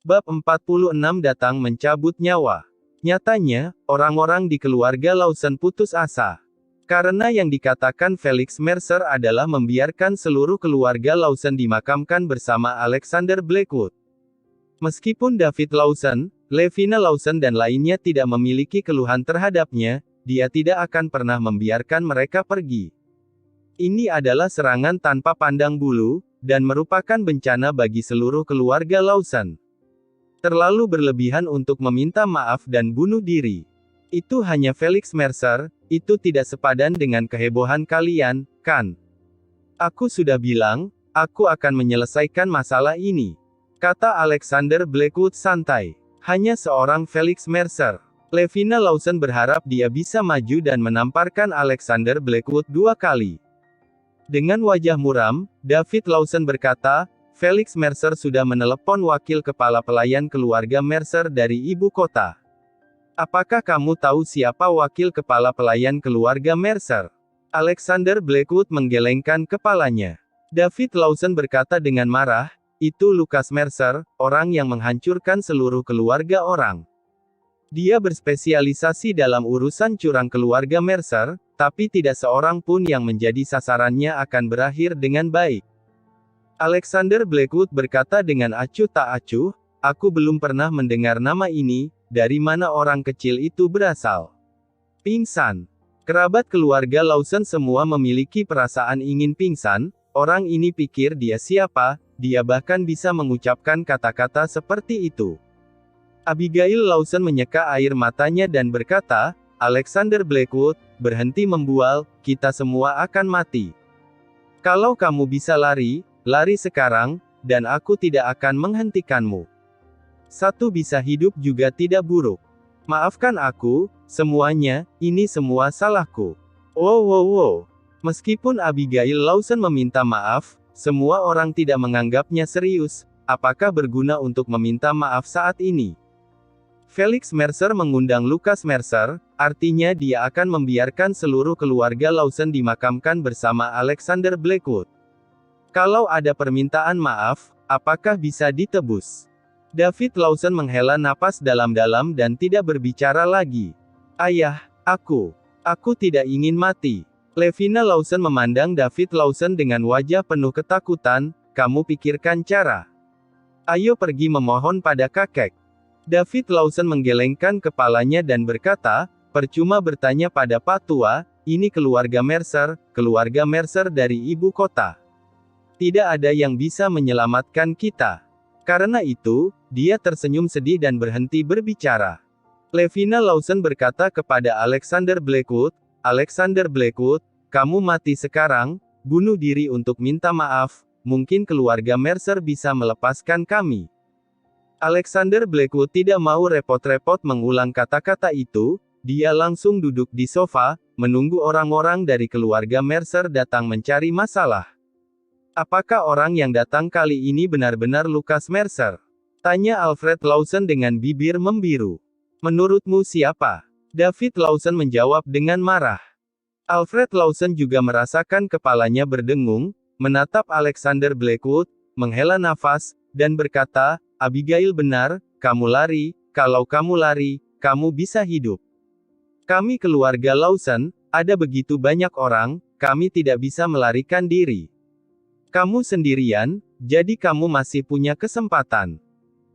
Bab 46 datang mencabut nyawa. Nyatanya, orang-orang di keluarga Lawson putus asa. Karena yang dikatakan Felix Mercer adalah membiarkan seluruh keluarga Lawson dimakamkan bersama Alexander Blackwood. Meskipun David Lawson, Levina Lawson dan lainnya tidak memiliki keluhan terhadapnya, dia tidak akan pernah membiarkan mereka pergi. Ini adalah serangan tanpa pandang bulu, dan merupakan bencana bagi seluruh keluarga Lawson. Terlalu berlebihan untuk meminta maaf dan bunuh diri. Itu hanya Felix Mercer, itu tidak sepadan dengan kehebohan kalian, kan? Aku sudah bilang, aku akan menyelesaikan masalah ini. Kata Alexander Blackwood santai. Hanya seorang Felix Mercer. Levina Lawson berharap dia bisa maju dan menamparkan Alexander Blackwood 2 kali. Dengan wajah muram, David Lawson berkata, Felix Mercer sudah menelepon wakil kepala pelayan keluarga Mercer dari ibu kota. Apakah kamu tahu siapa wakil kepala pelayan keluarga Mercer? Alexander Blackwood menggelengkan kepalanya. David Lawson berkata dengan marah, itu Lucas Mercer, orang yang menghancurkan seluruh keluarga orang. Dia berspesialisasi dalam urusan curang keluarga Mercer, tapi tidak seorang pun yang menjadi sasarannya akan berakhir dengan baik. Alexander Blackwood berkata dengan acuh tak acuh, aku belum pernah mendengar nama ini, dari mana orang kecil itu berasal. Pingsan. Kerabat keluarga Lawson semua memiliki perasaan ingin pingsan, orang ini pikir dia siapa, dia bahkan bisa mengucapkan kata-kata seperti itu. Abigail Lawson menyeka air matanya dan berkata, Alexander Blackwood, berhenti membual, kita semua akan mati. Kalau kamu bisa lari, lari sekarang, dan aku tidak akan menghentikanmu. Satu bisa hidup juga tidak buruk. Maafkan aku, semuanya, ini semua salahku. Wow. Meskipun Abigail Lawson meminta maaf, semua orang tidak menganggapnya serius, apakah berguna untuk meminta maaf saat ini? Felix Mercer mengundang Lucas Mercer, artinya dia akan membiarkan seluruh keluarga Lawson dimakamkan bersama Alexander Blackwood. Kalau ada permintaan maaf, apakah bisa ditebus? David Lawson menghela napas dalam-dalam dan tidak berbicara lagi. Ayah, aku tidak ingin mati. Levina Lawson memandang David Lawson dengan wajah penuh ketakutan, kamu pikirkan cara. Ayo pergi memohon pada kakek. David Lawson menggelengkan kepalanya dan berkata, percuma bertanya pada Pak Tua, ini keluarga Mercer dari ibu kota. Tidak ada yang bisa menyelamatkan kita. Karena itu, dia tersenyum sedih dan berhenti berbicara. Levina Lawson berkata kepada Alexander Blackwood, kamu mati sekarang, bunuh diri untuk minta maaf, mungkin keluarga Mercer bisa melepaskan kami. Alexander Blackwood tidak mau repot-repot mengulang kata-kata itu, dia langsung duduk di sofa, menunggu orang-orang dari keluarga Mercer datang mencari masalah. Apakah orang yang datang kali ini benar-benar Lucas Mercer? Tanya Alfred Lawson dengan bibir membiru. Menurutmu siapa? David Lawson menjawab dengan marah. Alfred Lawson juga merasakan kepalanya berdengung, menatap Alexander Blackwood, menghela nafas, dan berkata, Abigail benar, kamu lari, kalau kamu lari, kamu bisa hidup. Kami keluarga Lawson, ada begitu banyak orang, kami tidak bisa melarikan diri. Kamu sendirian, jadi kamu masih punya kesempatan.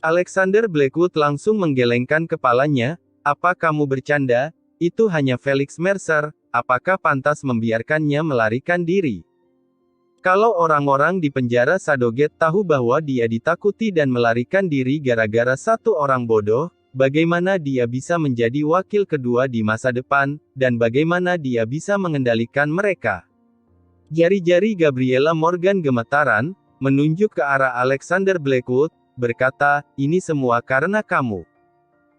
Alexander Blackwood langsung menggelengkan kepalanya, apa kamu bercanda, itu hanya Felix Mercer, apakah pantas membiarkannya melarikan diri? Kalau orang-orang di penjara Sadoget tahu bahwa dia ditakuti dan melarikan diri gara-gara satu orang bodoh, bagaimana dia bisa menjadi wakil kedua di masa depan, dan bagaimana dia bisa mengendalikan mereka? Jari-jari Gabriela Morgan gemetaran, menunjuk ke arah Alexander Blackwood, berkata, ini semua karena kamu.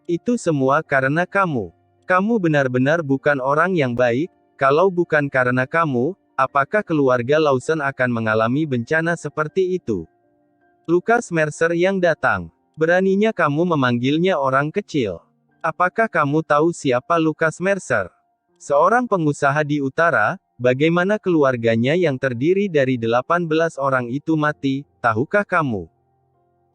Itu semua karena kamu. Kamu benar-benar bukan orang yang baik, kalau bukan karena kamu, apakah keluarga Lawson akan mengalami bencana seperti itu? Lucas Mercer yang datang. Beraninya kamu memanggilnya orang kecil. Apakah kamu tahu siapa Lucas Mercer? Seorang pengusaha di utara. Bagaimana keluarganya yang terdiri dari 18 orang itu mati, tahukah kamu?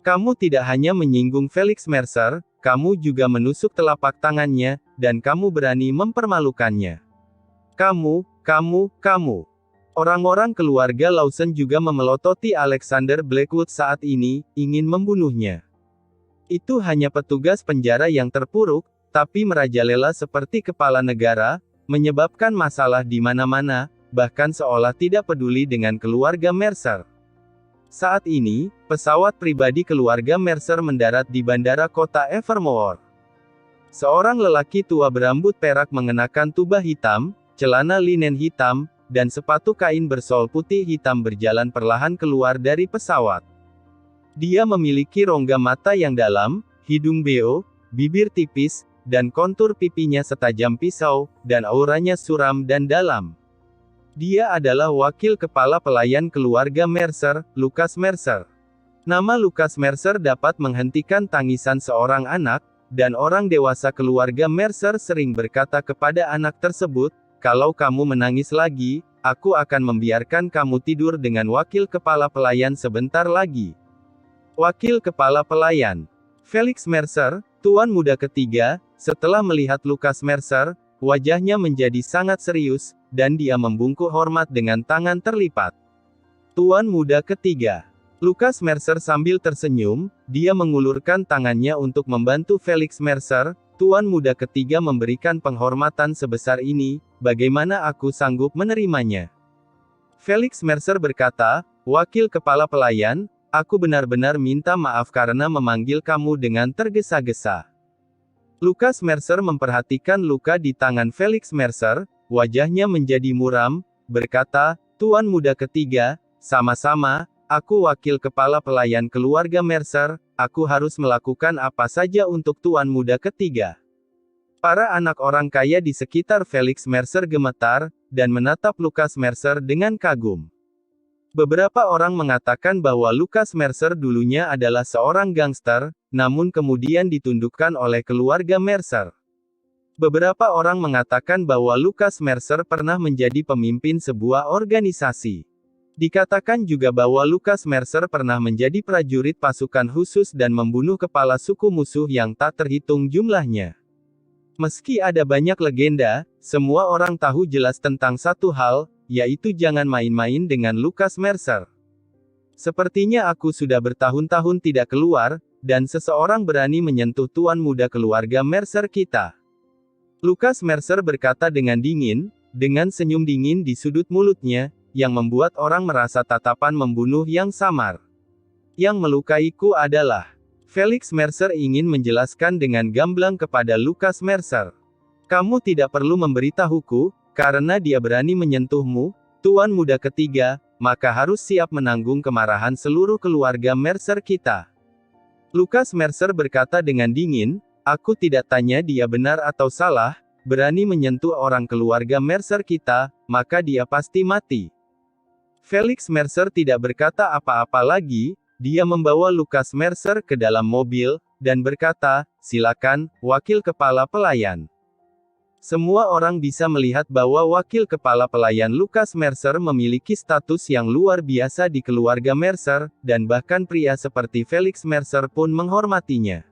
Kamu tidak hanya menyinggung Felix Mercer, kamu juga menusuk telapak tangannya, dan kamu berani mempermalukannya. Kamu. Orang-orang keluarga Lawson juga memelototi Alexander Blackwood saat ini, ingin membunuhnya. Itu hanya petugas penjara yang terpuruk, tapi merajalela seperti kepala negara, menyebabkan masalah di mana-mana, bahkan seolah tidak peduli dengan keluarga Mercer. Saat ini, pesawat pribadi keluarga Mercer mendarat di bandara kota Evermore. Seorang lelaki tua berambut perak mengenakan tubah hitam, celana linen hitam, dan sepatu kain bersol putih hitam berjalan perlahan keluar dari pesawat. Dia memiliki rongga mata yang dalam, hidung beo, bibir tipis, dan kontur pipinya setajam pisau, dan auranya suram dan dalam. Dia adalah wakil kepala pelayan keluarga Mercer, Lucas Mercer. Nama Lucas Mercer dapat menghentikan tangisan seorang anak, dan orang dewasa keluarga Mercer sering berkata kepada anak tersebut, "Kalau kamu menangis lagi, aku akan membiarkan kamu tidur dengan wakil kepala pelayan sebentar lagi." Wakil kepala pelayan Felix Mercer, tuan muda ketiga, setelah melihat Lucas Mercer, wajahnya menjadi sangat serius, dan dia membungkuk hormat dengan tangan terlipat. Tuan muda ketiga. Lucas Mercer sambil tersenyum, dia mengulurkan tangannya untuk membantu Felix Mercer. Tuan muda ketiga memberikan penghormatan sebesar ini, bagaimana aku sanggup menerimanya? Felix Mercer berkata, "Wakil kepala pelayan, aku benar-benar minta maaf karena memanggil kamu dengan tergesa-gesa." Lucas Mercer memperhatikan luka di tangan Felix Mercer, wajahnya menjadi muram, berkata, "Tuan muda ketiga, sama-sama, aku wakil kepala pelayan keluarga Mercer, aku harus melakukan apa saja untuk tuan muda ketiga." Para anak orang kaya di sekitar Felix Mercer gemetar, dan menatap Lucas Mercer dengan kagum. Beberapa orang mengatakan bahwa Lucas Mercer dulunya adalah seorang gangster, namun kemudian ditundukkan oleh keluarga Mercer. Beberapa orang mengatakan bahwa Lucas Mercer pernah menjadi pemimpin sebuah organisasi. Dikatakan juga bahwa Lucas Mercer pernah menjadi prajurit pasukan khusus dan membunuh kepala suku musuh yang tak terhitung jumlahnya. Meski ada banyak legenda, semua orang tahu jelas tentang satu hal, yaitu jangan main-main dengan Lucas Mercer. Sepertinya aku sudah bertahun-tahun tidak keluar, dan seseorang berani menyentuh tuan muda keluarga Mercer kita. Lucas Mercer berkata dengan dingin, dengan senyum dingin di sudut mulutnya, yang membuat orang merasa tatapan membunuh yang samar. Yang melukaiku adalah, Felix Mercer ingin menjelaskan dengan gamblang kepada Lucas Mercer. "Kamu tidak perlu memberitahuku, karena dia berani menyentuhmu, tuan muda ketiga, maka harus siap menanggung kemarahan seluruh keluarga Mercer kita." Lucas Mercer berkata dengan dingin, "Aku tidak tanya dia benar atau salah, berani menyentuh orang keluarga Mercer kita, maka dia pasti mati." Felix Mercer tidak berkata apa-apa lagi, dia membawa Lucas Mercer ke dalam mobil, dan berkata, "Silakan, wakil kepala pelayan." Semua orang bisa melihat bahwa wakil kepala pelayan Lucas Mercer memiliki status yang luar biasa di keluarga Mercer, dan bahkan pria seperti Felix Mercer pun menghormatinya.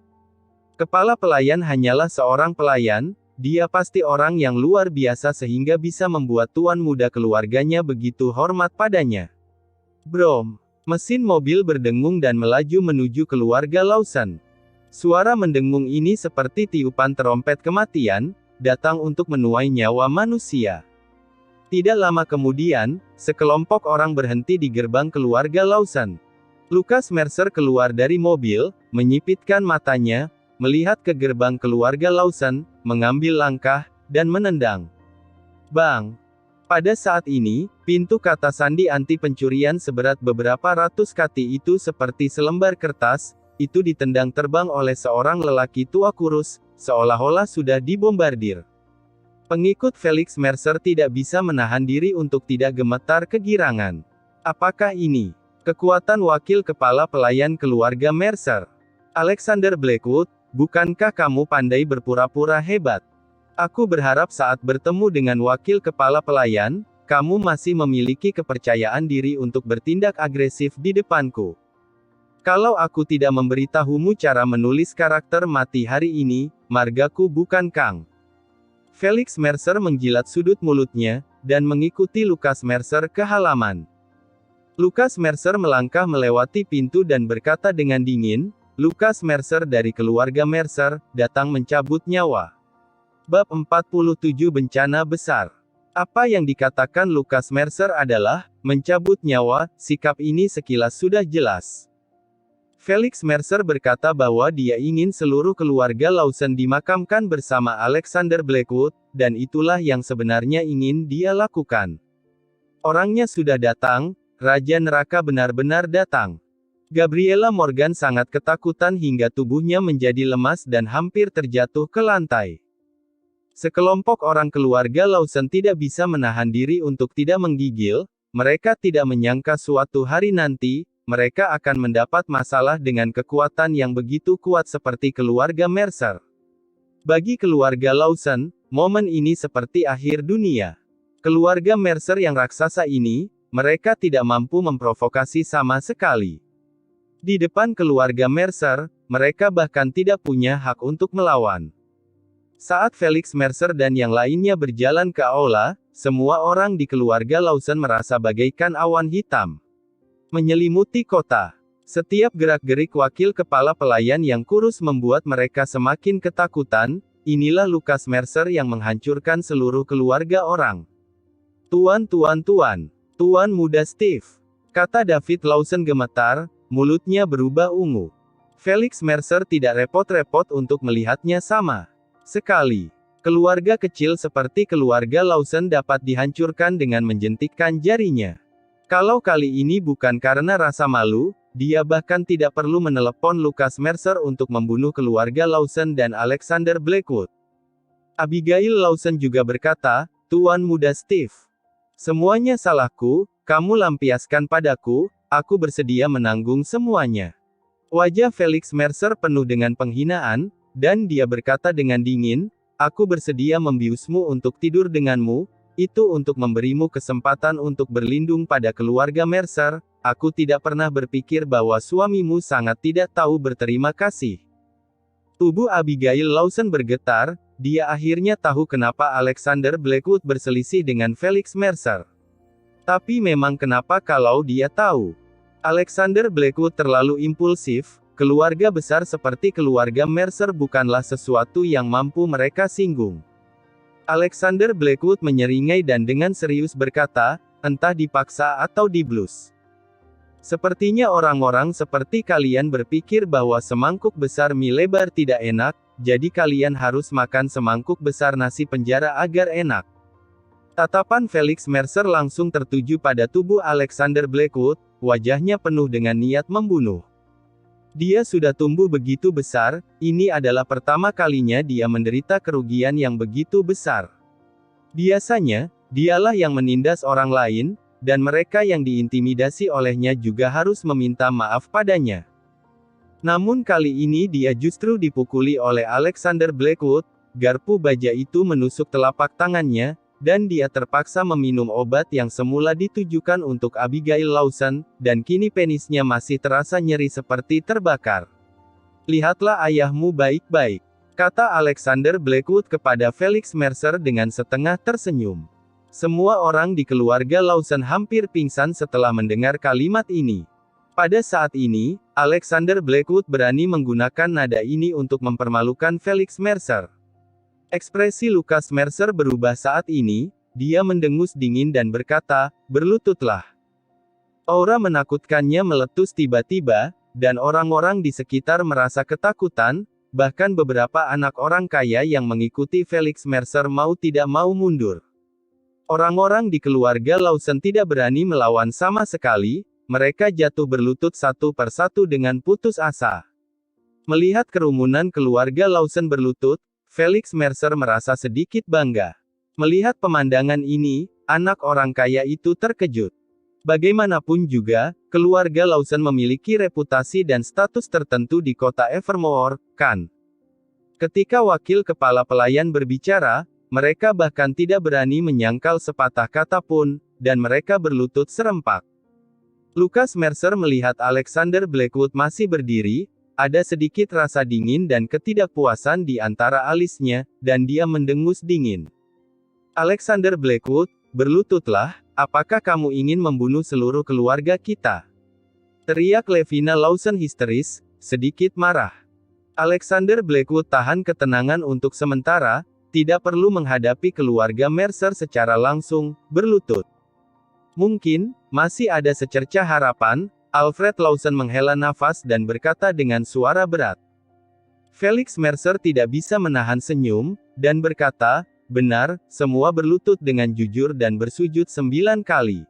Kepala pelayan hanyalah seorang pelayan, dia pasti orang yang luar biasa sehingga bisa membuat tuan muda keluarganya begitu hormat padanya. Brom. Mesin mobil berdengung dan melaju menuju keluarga Lawson. Suara mendengung ini seperti tiupan terompet kematian, datang untuk menuai nyawa manusia. Tidak lama kemudian, sekelompok orang berhenti di gerbang keluarga Lawson. Lucas Mercer keluar dari mobil, menyipitkan matanya, melihat ke gerbang keluarga Lawson, mengambil langkah, dan menendang. Bang! Pada saat ini, pintu kata sandi anti pencurian seberat beberapa ratus kati itu seperti selembar kertas, itu ditendang terbang oleh seorang lelaki tua kurus, seolah-olah sudah dibombardir. Pengikut Felix Mercer tidak bisa menahan diri untuk tidak gemetar kegirangan. Apakah ini kekuatan wakil kepala pelayan keluarga Mercer? Alexander Blackwood, bukankah kamu pandai berpura-pura hebat? Aku berharap saat bertemu dengan wakil kepala pelayan, kamu masih memiliki kepercayaan diri untuk bertindak agresif di depanku. Kalau aku tidak memberitahumu cara menulis karakter mati hari ini, margaku bukan Kang. Felix Mercer menjilat sudut mulutnya, dan mengikuti Lucas Mercer ke halaman. Lucas Mercer melangkah melewati pintu dan berkata dengan dingin, Lucas Mercer dari keluarga Mercer, datang mencabut nyawa. Bab 47 Bencana Besar. Apa yang dikatakan Lucas Mercer adalah, mencabut nyawa, sikap ini sekilas sudah jelas. Felix Mercer berkata bahwa dia ingin seluruh keluarga Lawson dimakamkan bersama Alexander Blackwood, dan itulah yang sebenarnya ingin dia lakukan. Orangnya sudah datang, Raja Neraka benar-benar datang. Gabriella Morgan sangat ketakutan hingga tubuhnya menjadi lemas dan hampir terjatuh ke lantai. Sekelompok orang keluarga Lawson tidak bisa menahan diri untuk tidak menggigil, mereka tidak menyangka suatu hari nanti, mereka akan mendapat masalah dengan kekuatan yang begitu kuat seperti keluarga Mercer. Bagi keluarga Lawson, momen ini seperti akhir dunia. Keluarga Mercer yang raksasa ini, mereka tidak mampu memprovokasi sama sekali. Di depan keluarga Mercer, mereka bahkan tidak punya hak untuk melawan. Saat Felix Mercer dan yang lainnya berjalan ke aula, semua orang di keluarga Lawson merasa bagaikan awan hitam menyelimuti kota. Setiap gerak-gerik wakil kepala pelayan yang kurus membuat mereka semakin ketakutan. Inilah Lucas Mercer yang menghancurkan seluruh keluarga orang. Tuan muda Steve, kata David Lawson gemetar, mulutnya berubah ungu. Felix Mercer tidak repot-repot untuk melihatnya sama sekali. Keluarga kecil seperti keluarga Lawson dapat dihancurkan dengan menjentikkan jarinya. Kalau kali ini bukan karena rasa malu, dia bahkan tidak perlu menelepon Lucas Mercer untuk membunuh keluarga Lawson dan Alexander Blackwood. Abigail Lawson juga berkata, Tuan muda Steve. Semuanya salahku, kamu lampiaskan padaku, aku bersedia menanggung semuanya. Wajah Felix Mercer penuh dengan penghinaan, dan dia berkata dengan dingin, aku bersedia membiusmu untuk tidur denganmu, itu untuk memberimu kesempatan untuk berlindung pada keluarga Mercer. Aku tidak pernah berpikir bahwa suamimu sangat tidak tahu berterima kasih. Tubuh Abigail Lawson bergetar, dia akhirnya tahu kenapa Alexander Blackwood berselisih dengan Felix Mercer. Tapi memang kenapa kalau dia tahu. Alexander Blackwood terlalu impulsif, keluarga besar seperti keluarga Mercer bukanlah sesuatu yang mampu mereka singgung. Alexander Blackwood menyeringai dan dengan serius berkata, entah dipaksa atau diblus. Sepertinya orang-orang seperti kalian berpikir bahwa semangkuk besar mie lebar tidak enak, jadi kalian harus makan semangkuk besar nasi penjara agar enak. Tatapan Felix Mercer langsung tertuju pada tubuh Alexander Blackwood, wajahnya penuh dengan niat membunuh. Dia sudah tumbuh begitu besar, ini adalah pertama kalinya dia menderita kerugian yang begitu besar. Biasanya, dialah yang menindas orang lain, dan mereka yang diintimidasi olehnya juga harus meminta maaf padanya. Namun kali ini dia justru dipukuli oleh Alexander Blackwood, garpu baja itu menusuk telapak tangannya, dan dia terpaksa meminum obat yang semula ditujukan untuk Abigail Lawson, dan kini penisnya masih terasa nyeri seperti terbakar. Lihatlah ayahmu baik-baik, kata Alexander Blackwood kepada Felix Mercer dengan setengah tersenyum. Semua orang di keluarga Lawson hampir pingsan setelah mendengar kalimat ini. Pada saat ini, Alexander Blackwood berani menggunakan nada ini untuk mempermalukan Felix Mercer. Ekspresi Lucas Mercer berubah saat ini, dia mendengus dingin dan berkata, berlututlah. Aura menakutkannya meletus tiba-tiba, dan orang-orang di sekitar merasa ketakutan, bahkan beberapa anak orang kaya yang mengikuti Felix Mercer mau tidak mau mundur. Orang-orang di keluarga Lawson tidak berani melawan sama sekali, mereka jatuh berlutut satu persatu dengan putus asa. Melihat kerumunan keluarga Lawson berlutut, Felix Mercer merasa sedikit bangga. Melihat pemandangan ini, anak orang kaya itu terkejut. Bagaimanapun juga, keluarga Lawson memiliki reputasi dan status tertentu di kota Evermore, kan? Ketika wakil kepala pelayan berbicara, mereka bahkan tidak berani menyangkal sepatah kata pun, dan mereka berlutut serempak. Lucas Mercer melihat Alexander Blackwood masih berdiri, ada sedikit rasa dingin dan ketidakpuasan di antara alisnya, dan dia mendengus dingin. Alexander Blackwood, berlututlah, apakah kamu ingin membunuh seluruh keluarga kita? Teriak Levina Lawson histeris, sedikit marah. Alexander Blackwood tahan ketenangan untuk sementara, tidak perlu menghadapi keluarga Mercer secara langsung, berlutut. Mungkin, masih ada secercah harapan. Alfred Lawson menghela nafas dan berkata dengan suara berat. Felix Mercer tidak bisa menahan senyum, dan berkata, benar, semua berlutut dengan jujur dan bersujud 9 kali.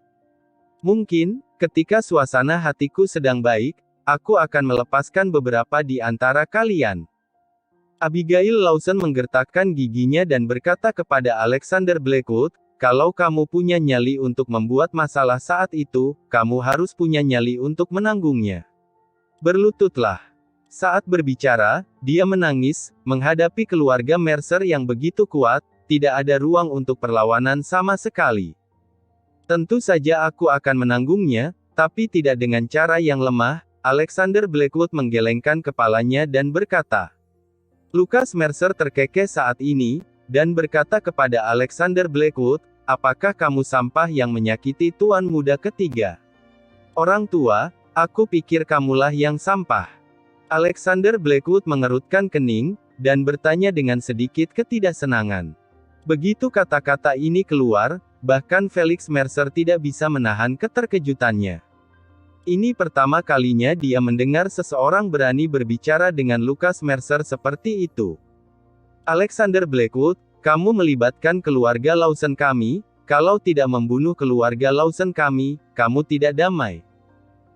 Mungkin, ketika suasana hatiku sedang baik, aku akan melepaskan beberapa di antara kalian. Abigail Lawson menggertakkan giginya dan berkata kepada Alexander Blackwood, kalau kamu punya nyali untuk membuat masalah saat itu, kamu harus punya nyali untuk menanggungnya. Berlututlah. Saat berbicara, dia menangis, menghadapi keluarga Mercer yang begitu kuat, tidak ada ruang untuk perlawanan sama sekali. Tentu saja aku akan menanggungnya, tapi tidak dengan cara yang lemah. Alexander Blackwood menggelengkan kepalanya dan berkata. Lucas Mercer terkekeh saat ini, dan berkata kepada Alexander Blackwood, apakah kamu sampah yang menyakiti tuan muda ketiga? Orang tua, aku pikir kamulah yang sampah. Alexander Blackwood mengerutkan kening, dan bertanya dengan sedikit ketidaksenangan. Begitu kata-kata ini keluar, bahkan Felix Mercer tidak bisa menahan keterkejutannya. Ini pertama kalinya dia mendengar seseorang berani berbicara dengan Lucas Mercer seperti itu. Alexander Blackwood, kamu melibatkan keluarga Lawson kami, kalau tidak membunuh keluarga Lawson kami, kamu tidak damai.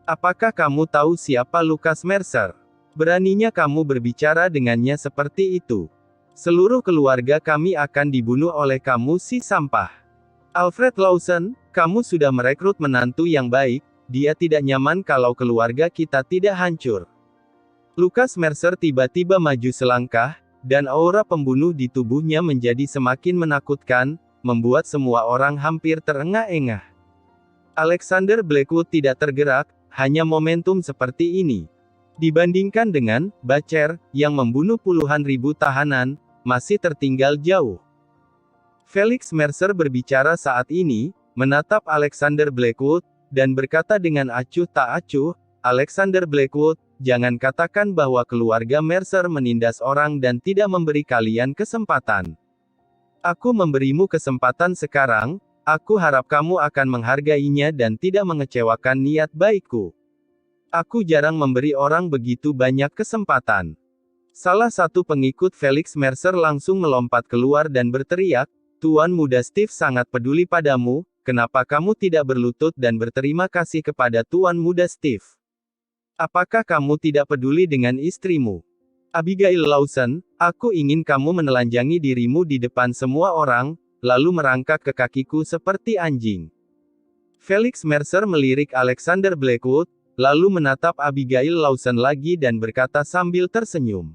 Apakah kamu tahu siapa Lucas Mercer? Beraninya kamu berbicara dengannya seperti itu. Seluruh keluarga kami akan dibunuh oleh kamu si sampah. Alfred Lawson, kamu sudah merekrut menantu yang baik, dia tidak nyaman kalau keluarga kita tidak hancur. Lucas Mercer tiba-tiba maju selangkah, dan aura pembunuh di tubuhnya menjadi semakin menakutkan, membuat semua orang hampir terengah-engah. Alexander Blackwood tidak tergerak, hanya momentum seperti ini. Dibandingkan dengan Butcher, yang membunuh puluhan ribu tahanan, masih tertinggal jauh. Felix Mercer berbicara saat ini, menatap Alexander Blackwood, dan berkata dengan acuh tak acuh, Alexander Blackwood, jangan katakan bahwa keluarga Mercer menindas orang dan tidak memberi kalian kesempatan. Aku memberimu kesempatan sekarang, aku harap kamu akan menghargainya dan tidak mengecewakan niat baikku. Aku jarang memberi orang begitu banyak kesempatan. Salah satu pengikut Felix Mercer langsung melompat keluar dan berteriak, Tuan muda Steve sangat peduli padamu. Kenapa kamu tidak berlutut dan berterima kasih kepada Tuan muda Steve? Apakah kamu tidak peduli dengan istrimu? Abigail Lawson, aku ingin kamu menelanjangi dirimu di depan semua orang, lalu merangkak ke kakiku seperti anjing. Felix Mercer melirik Alexander Blackwood, lalu menatap Abigail Lawson lagi dan berkata sambil tersenyum.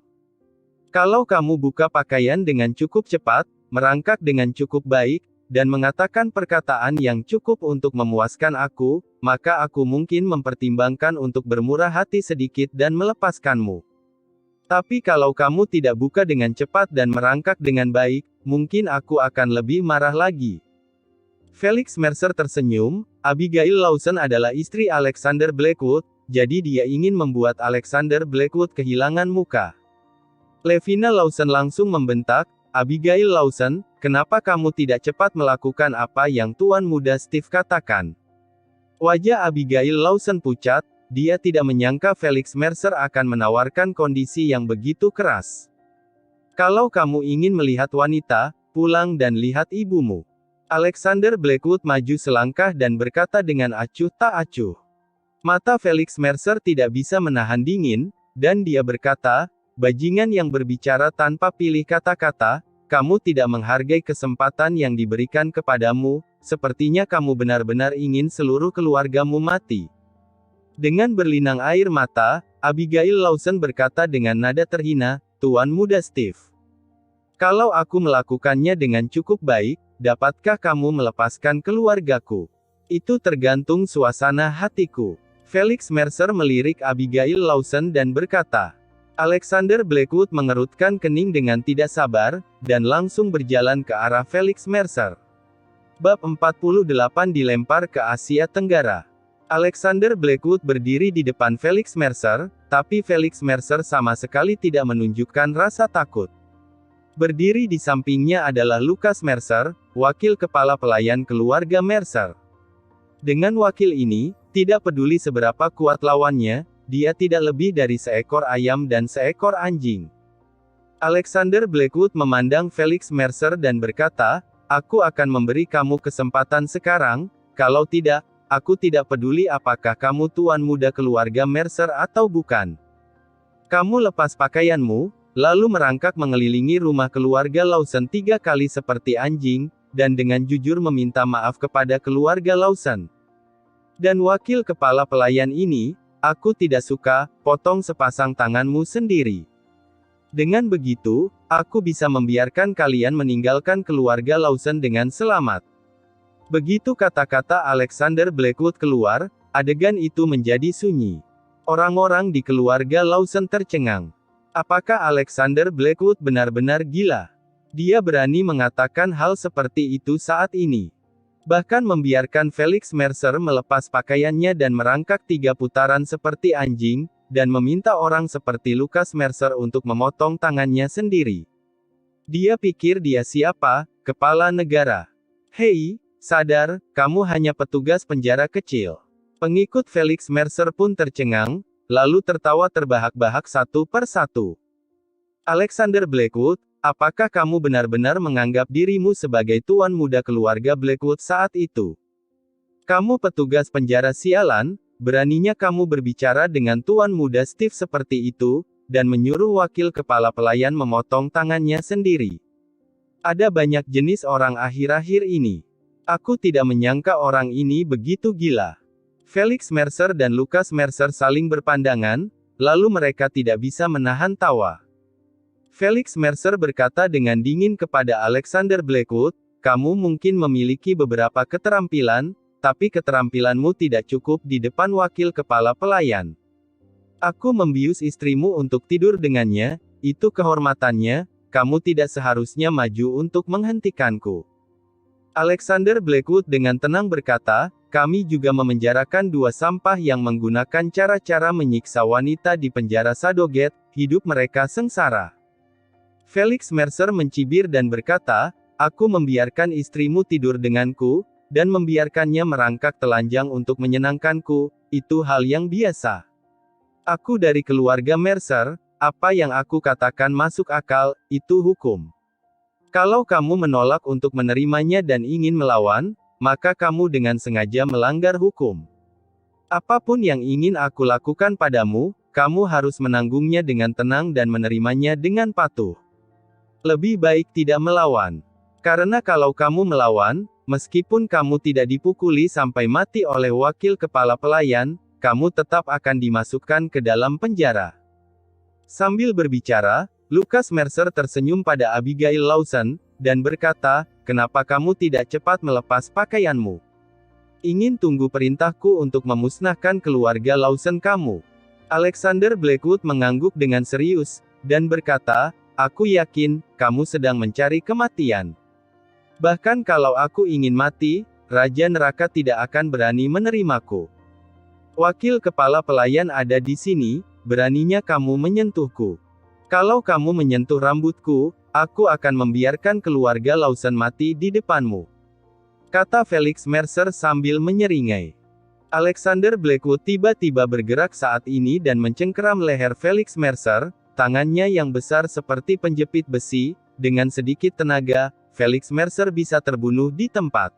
Kalau kamu buka pakaian dengan cukup cepat, merangkak dengan cukup baik, dan mengatakan perkataan yang cukup untuk memuaskan aku, maka aku mungkin mempertimbangkan untuk bermurah hati sedikit dan melepaskanmu. Tapi kalau kamu tidak buka dengan cepat dan merangkak dengan baik, mungkin aku akan lebih marah lagi. Felix Mercer tersenyum, Abigail Lawson adalah istri Alexander Blackwood, jadi dia ingin membuat Alexander Blackwood kehilangan muka. Levina Lawson langsung membentak, Abigail Lawson, kenapa kamu tidak cepat melakukan apa yang Tuan muda Steve katakan? Wajah Abigail Lawson pucat, dia tidak menyangka Felix Mercer akan menawarkan kondisi yang begitu keras. Kalau kamu ingin melihat wanita, pulang dan lihat ibumu. Alexander Blackwood maju selangkah dan berkata dengan acuh tak acuh. Mata Felix Mercer tidak bisa menahan dingin, dan dia berkata, bajingan yang berbicara tanpa pilih kata-kata, kamu tidak menghargai kesempatan yang diberikan kepadamu, sepertinya kamu benar-benar ingin seluruh keluargamu mati. Dengan berlinang air mata, Abigail Lawson berkata dengan nada terhina, Tuan muda Steve. Kalau aku melakukannya dengan cukup baik, dapatkah kamu melepaskan keluargaku? Itu tergantung suasana hatiku. Felix Mercer melirik Abigail Lawson dan berkata. Alexander Blackwood mengerutkan kening dengan tidak sabar, dan langsung berjalan ke arah Felix Mercer. Bab 48 dilempar ke Asia Tenggara. Alexander Blackwood berdiri di depan Felix Mercer, tapi Felix Mercer sama sekali tidak menunjukkan rasa takut. Berdiri di sampingnya adalah Lucas Mercer, wakil kepala pelayan keluarga Mercer. Dengan wakil ini, tidak peduli seberapa kuat lawannya, dia tidak lebih dari seekor ayam dan seekor anjing. Alexander Blackwood memandang Felix Mercer dan berkata, "Aku akan memberi kamu kesempatan sekarang, kalau tidak, aku tidak peduli apakah kamu tuan muda keluarga Mercer atau bukan. Kamu lepas pakaianmu, lalu merangkak mengelilingi rumah keluarga Lawson 3 kali seperti anjing, dan dengan jujur meminta maaf kepada keluarga Lawson. Dan wakil kepala pelayan ini, aku tidak suka, potong sepasang tanganmu sendiri. Dengan begitu, aku bisa membiarkan kalian meninggalkan keluarga Lawson dengan selamat." Begitu kata-kata Alexander Blackwood keluar, adegan itu menjadi sunyi. Orang-orang di keluarga Lawson tercengang. Apakah Alexander Blackwood benar-benar gila? Dia berani mengatakan hal seperti itu saat ini. Bahkan membiarkan Felix Mercer melepas pakaiannya dan merangkak 3 putaran seperti anjing, dan meminta orang seperti Lucas Mercer untuk memotong tangannya sendiri. Dia pikir dia siapa? Kepala negara. Hei, sadar, kamu hanya petugas penjara kecil. Pengikut Felix Mercer pun tercengang, lalu tertawa terbahak-bahak satu per satu. Alexander Blackwood, apakah kamu benar-benar menganggap dirimu sebagai tuan muda keluarga Blackwood saat itu? Kamu petugas penjara sialan, beraninya kamu berbicara dengan tuan muda Steve seperti itu, dan menyuruh wakil kepala pelayan memotong tangannya sendiri. Ada banyak jenis orang akhir-akhir ini. Aku tidak menyangka orang ini begitu gila. Felix Mercer dan Lucas Mercer saling berpandangan, lalu mereka tidak bisa menahan tawa. Felix Mercer berkata dengan dingin kepada Alexander Blackwood, "Kamu mungkin memiliki beberapa keterampilan, tapi keterampilanmu tidak cukup di depan wakil kepala pelayan. Aku membius istrimu untuk tidur dengannya, itu kehormatannya, kamu tidak seharusnya maju untuk menghentikanku." Alexander Blackwood dengan tenang berkata, "Kami juga memenjarakan 2 sampah yang menggunakan cara-cara menyiksa wanita di penjara Sadogate, hidup mereka sengsara." Felix Mercer mencibir dan berkata, "Aku membiarkan istrimu tidur denganku, dan membiarkannya merangkak telanjang untuk menyenangkanku, itu hal yang biasa. Aku dari keluarga Mercer, apa yang aku katakan masuk akal, itu hukum. Kalau kamu menolak untuk menerimanya dan ingin melawan, maka kamu dengan sengaja melanggar hukum. Apapun yang ingin aku lakukan padamu, kamu harus menanggungnya dengan tenang dan menerimanya dengan patuh. Lebih baik tidak melawan. Karena kalau kamu melawan, meskipun kamu tidak dipukuli sampai mati oleh wakil kepala pelayan, kamu tetap akan dimasukkan ke dalam penjara." Sambil berbicara, Lucas Mercer tersenyum pada Abigail Lawson, dan berkata, "Kenapa kamu tidak cepat melepas pakaianmu? Ingin tunggu perintahku untuk memusnahkan keluarga Lawson kamu?" Alexander Blackwood mengangguk dengan serius, dan berkata, "Aku yakin, kamu sedang mencari kematian. Bahkan kalau aku ingin mati, Raja Neraka tidak akan berani menerimaku. Wakil kepala pelayan ada di sini, beraninya kamu menyentuhku. Kalau kamu menyentuh rambutku, aku akan membiarkan keluarga Lawson mati di depanmu," kata Felix Mercer sambil menyeringai. Alexander Blackwood tiba-tiba bergerak saat ini dan mencengkeram leher Felix Mercer, tangannya yang besar seperti penjepit besi. Dengan sedikit tenaga, Felix Mercer bisa terbunuh di tempat.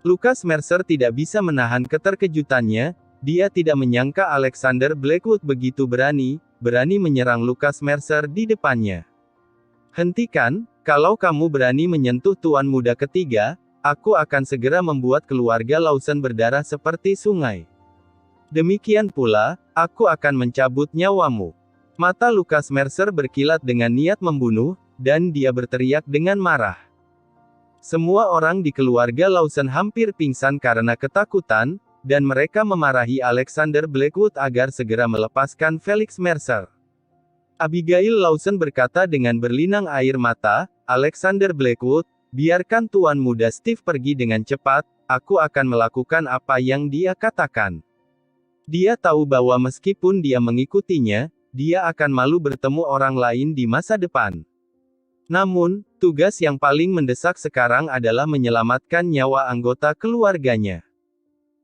Lucas Mercer tidak bisa menahan keterkejutannya, dia tidak menyangka Alexander Blackwood begitu berani menyerang Lucas Mercer di depannya. "Hentikan, kalau kamu berani menyentuh tuan muda ketiga, aku akan segera membuat keluarga Lawson berdarah seperti sungai. Demikian pula, aku akan mencabut nyawamu." Mata Lucas Mercer berkilat dengan niat membunuh, dan dia berteriak dengan marah. Semua orang di keluarga Lawson hampir pingsan karena ketakutan, dan mereka memarahi Alexander Blackwood agar segera melepaskan Felix Mercer. Abigail Lawson berkata dengan berlinang air mata, "Alexander Blackwood, biarkan Tuan Muda Steve pergi dengan cepat, aku akan melakukan apa yang dia katakan." Dia tahu bahwa meskipun dia mengikutinya, dia akan malu bertemu orang lain di masa depan. Namun, tugas yang paling mendesak sekarang adalah menyelamatkan nyawa anggota keluarganya.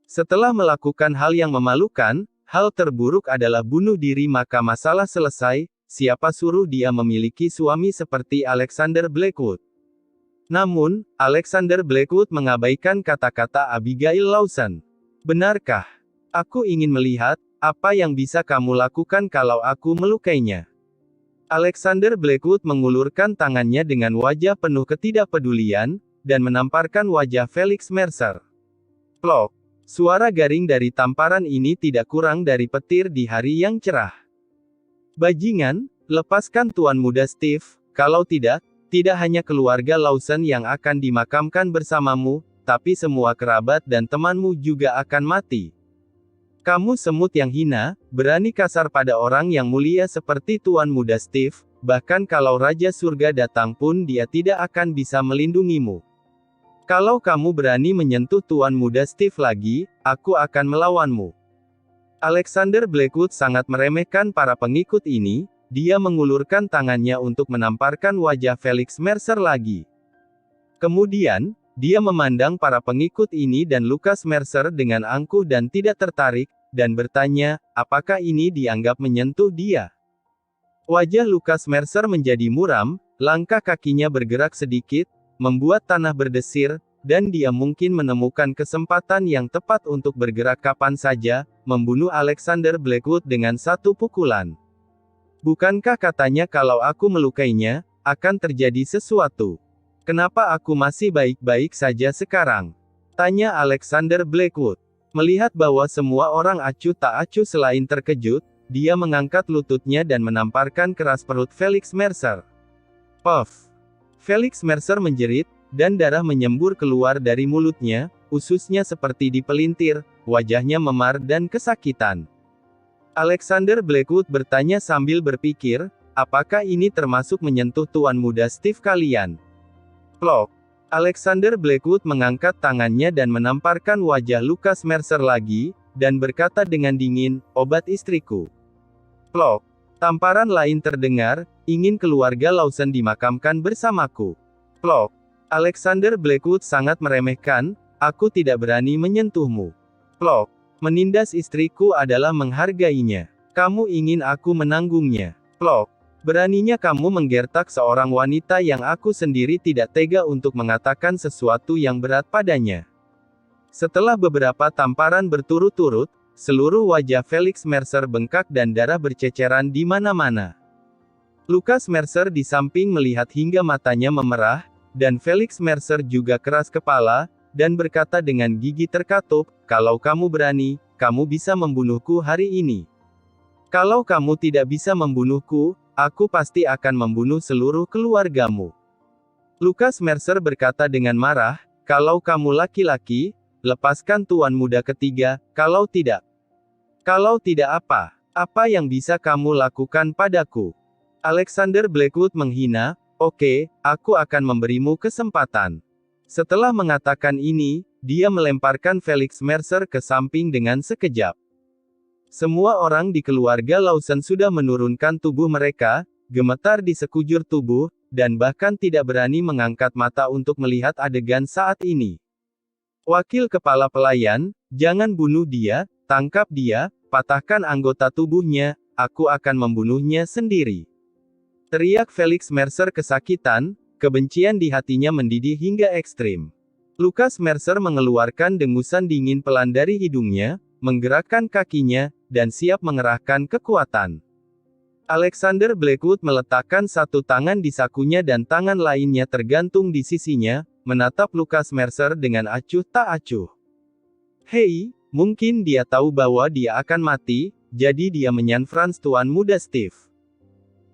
Setelah melakukan hal yang memalukan, hal terburuk adalah bunuh diri, maka masalah selesai. Siapa suruh dia memiliki suami seperti Alexander Blackwood? Namun, Alexander Blackwood mengabaikan kata-kata Abigail Lawson. "Benarkah? Aku ingin melihat, apa yang bisa kamu lakukan kalau aku melukainya." Alexander Blackwood mengulurkan tangannya dengan wajah penuh ketidakpedulian, dan menamparkan wajah Felix Mercer. Plok! Suara garing dari tamparan ini tidak kurang dari petir di hari yang cerah. "Bajingan, lepaskan Tuan Muda Steve, kalau tidak, tidak hanya keluarga Lawson yang akan dimakamkan bersamamu, tapi semua kerabat dan temanmu juga akan mati. Kamu semut yang hina, berani kasar pada orang yang mulia seperti Tuan Muda Steve, bahkan kalau Raja Surga datang pun dia tidak akan bisa melindungimu. Kalau kamu berani menyentuh Tuan Muda Steve lagi, aku akan melawanmu." Alexander Blackwood sangat meremehkan para pengikut ini, dia mengulurkan tangannya untuk menamparkan wajah Felix Mercer lagi. Kemudian, dia memandang para pengikut ini dan Lucas Mercer dengan angkuh dan tidak tertarik, dan bertanya, apakah ini dianggap menyentuh dia? Wajah Lucas Mercer menjadi muram, langkah kakinya bergerak sedikit, membuat tanah berdesir, dan dia mungkin menemukan kesempatan yang tepat untuk bergerak kapan saja, membunuh Alexander Blackwood dengan satu pukulan. "Bukankah katanya kalau aku melukainya, akan terjadi sesuatu? Kenapa aku masih baik-baik saja sekarang?" tanya Alexander Blackwood. Melihat bahwa semua orang acuh tak acuh selain terkejut, dia mengangkat lututnya dan menamparkan keras perut Felix Mercer. Puff! Felix Mercer menjerit, dan darah menyembur keluar dari mulutnya, ususnya seperti dipelintir, wajahnya memar dan kesakitan. Alexander Blackwood bertanya sambil berpikir, apakah ini termasuk menyentuh Tuan Muda Steve kalian? Plok! Alexander Blackwood mengangkat tangannya dan menamparkan wajah Lucas Mercer lagi, dan berkata dengan dingin, "Obat istriku." Plok! Tamparan lain terdengar, "Ingin keluarga Lawson dimakamkan bersamaku." Plok! Alexander Blackwood sangat meremehkan, "Aku tidak berani menyentuhmu." Plok! Menindas istriku adalah menghargainya. Kamu ingin aku menanggungnya. Plok! Beraninya kamu menggertak seorang wanita yang aku sendiri tidak tega untuk mengatakan sesuatu yang berat padanya. Setelah beberapa tamparan berturut-turut, seluruh wajah Felix Mercer bengkak dan darah berceceran di mana-mana. Lucas Mercer di samping melihat hingga matanya memerah, dan Felix Mercer juga keras kepala, dan berkata dengan gigi terkatup, "Kalau kamu berani, kamu bisa membunuhku hari ini. Kalau kamu tidak bisa membunuhku, aku pasti akan membunuh seluruh keluargamu." Lucas Mercer berkata dengan marah, "Kalau kamu laki-laki, lepaskan Tuan Muda ketiga, kalau tidak apa? Apa yang bisa kamu lakukan padaku?" Alexander Blackwood menghina, "Oke, aku akan memberimu kesempatan." Setelah mengatakan ini, dia melemparkan Felix Mercer ke samping dengan sekejap. Semua orang di keluarga Lawson sudah menurunkan tubuh mereka, gemetar di sekujur tubuh, dan bahkan tidak berani mengangkat mata untuk melihat adegan saat ini. Wakil kepala pelayan, "Jangan bunuh dia, tangkap dia, patahkan anggota tubuhnya, aku akan membunuhnya sendiri." Teriak Felix Mercer kesakitan, kebencian di hatinya mendidih hingga ekstrim. Lucas Mercer mengeluarkan dengusan dingin pelan dari hidungnya, menggerakkan kakinya, dan siap mengerahkan kekuatan. Alexander Blackwood meletakkan satu tangan di sakunya dan tangan lainnya tergantung di sisinya, menatap Lucas Mercer dengan acuh tak acuh. "Hei, mungkin dia tahu bahwa dia akan mati, jadi dia menyanfrans Tuan Muda Steve.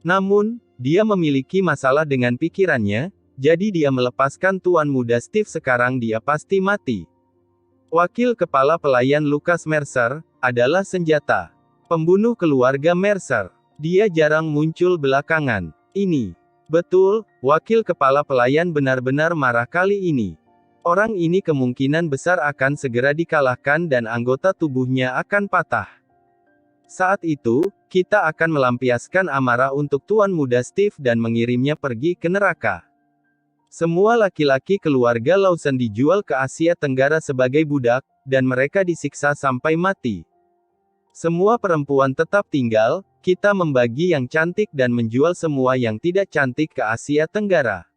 Namun, dia memiliki masalah dengan pikirannya, jadi dia melepaskan Tuan Muda Steve, sekarang dia pasti mati." Wakil Kepala Pelayan Lucas Mercer, adalah senjata pembunuh keluarga Mercer. Dia jarang muncul belakangan ini. Betul, Wakil Kepala Pelayan benar-benar marah kali ini. Orang ini kemungkinan besar akan segera dikalahkan dan anggota tubuhnya akan patah. Saat itu, kita akan melampiaskan amarah untuk Tuan Muda Steve dan mengirimnya pergi ke neraka. Semua laki-laki keluarga Lawson dijual ke Asia Tenggara sebagai budak, dan mereka disiksa sampai mati. Semua perempuan tetap tinggal, kita membagi yang cantik dan menjual semua yang tidak cantik ke Asia Tenggara.